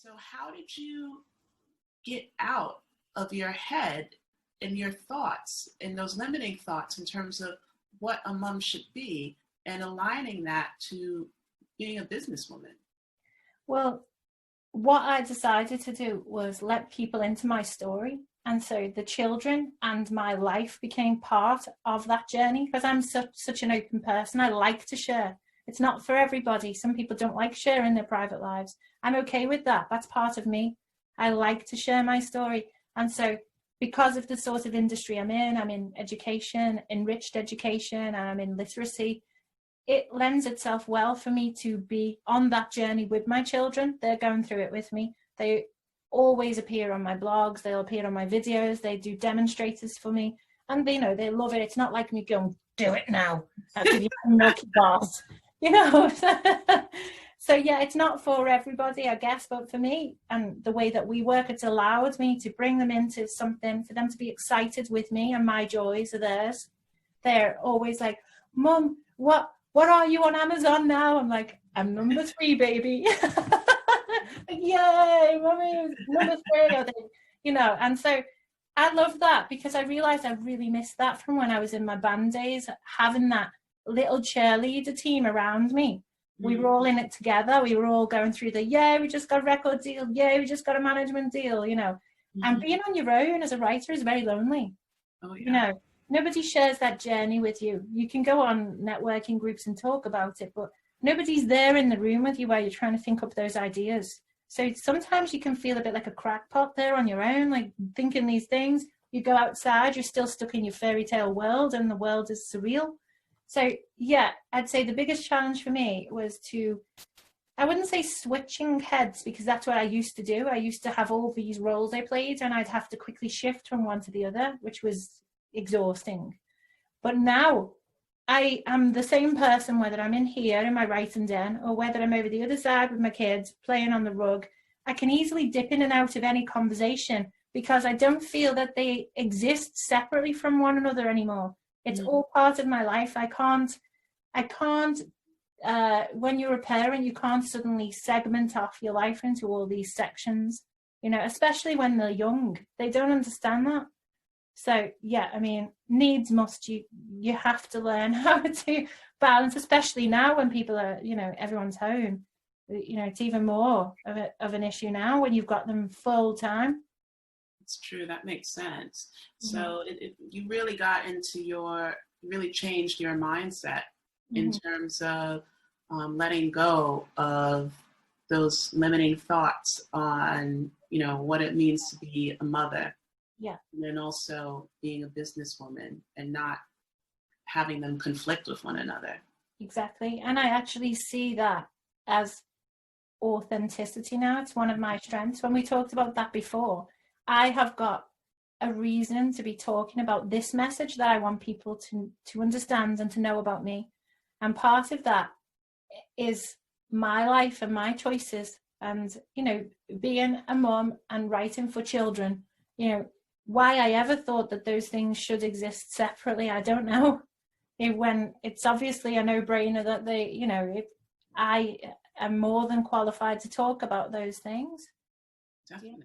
So how did you get out of your head and your thoughts and those limiting thoughts in terms of what a mom should be and aligning that to being a businesswoman? Well, what I decided to do was let people into my story. And so the children and my life became part of that journey, because I'm such an open person. I like to share. It's not for everybody. Some people don't like sharing their private lives. I'm okay with that. That's part of me. I like to share my story. And so because of the sort of industry I'm in education, enriched education, and I'm in literacy, it lends itself well for me to be on that journey with my children. They're going through it with me. They always appear on my blogs. They'll appear on my videos. They do demonstrators for me. And they know they love it. It's not like me going, do it now. I'll give you a milky bars. So yeah, it's not for everybody, I guess, but for me and the way that we work, it's allowed me to bring them into something, for them to be excited with me, and my joys are theirs. They're always like, Mum, what are you on Amazon now? I'm like, I'm number 3, baby. Yay, Mummy, number 3, and so I love that, because I realized I really missed that from when I was in my band days, having that little cheerleader team around me. We were all in it together. We were all going through we just got a record deal. We just got a management deal, And being on your own as a writer is very lonely. Oh, yeah. Nobody shares that journey with you. You can go on networking groups and talk about it, but nobody's there in the room with you while you're trying to think up those ideas. So sometimes you can feel a bit like a crackpot there on your own, like thinking these things. You go outside, you're still stuck in your fairy tale world, and the world is surreal. So yeah, I'd say the biggest challenge for me was I wouldn't say switching heads, because that's what I used to do. I used to have all these roles I played, and I'd have to quickly shift from one to the other, which was exhausting. But now I am the same person, whether I'm in here in my writing den or whether I'm over the other side with my kids playing on the rug. I can easily dip in and out of any conversation, because I don't feel that they exist separately from one another anymore. It's all part of my life. I can't, when you're a parent, you can't suddenly segment off your life into all these sections, especially when they're young. They don't understand that. So yeah, needs must, you have to learn how to balance, especially now when people are, everyone's home. It's even more of an issue now when you've got them full time. It's true. That makes sense. So you really got into really changed your mindset in terms of letting go of those limiting thoughts on, what it means to be a mother. Yeah. And then also being a businesswoman and not having them conflict with one another. Exactly. And I actually see that as authenticity now. It's one of my strengths. When we talked about that before, I have got a reason to be talking about this message that I want people to understand and to know about me. And part of that is my life and my choices, and, being a mom and writing for children, why I ever thought that those things should exist separately, I don't know. When it's obviously a no-brainer that I am more than qualified to talk about those things. Definitely.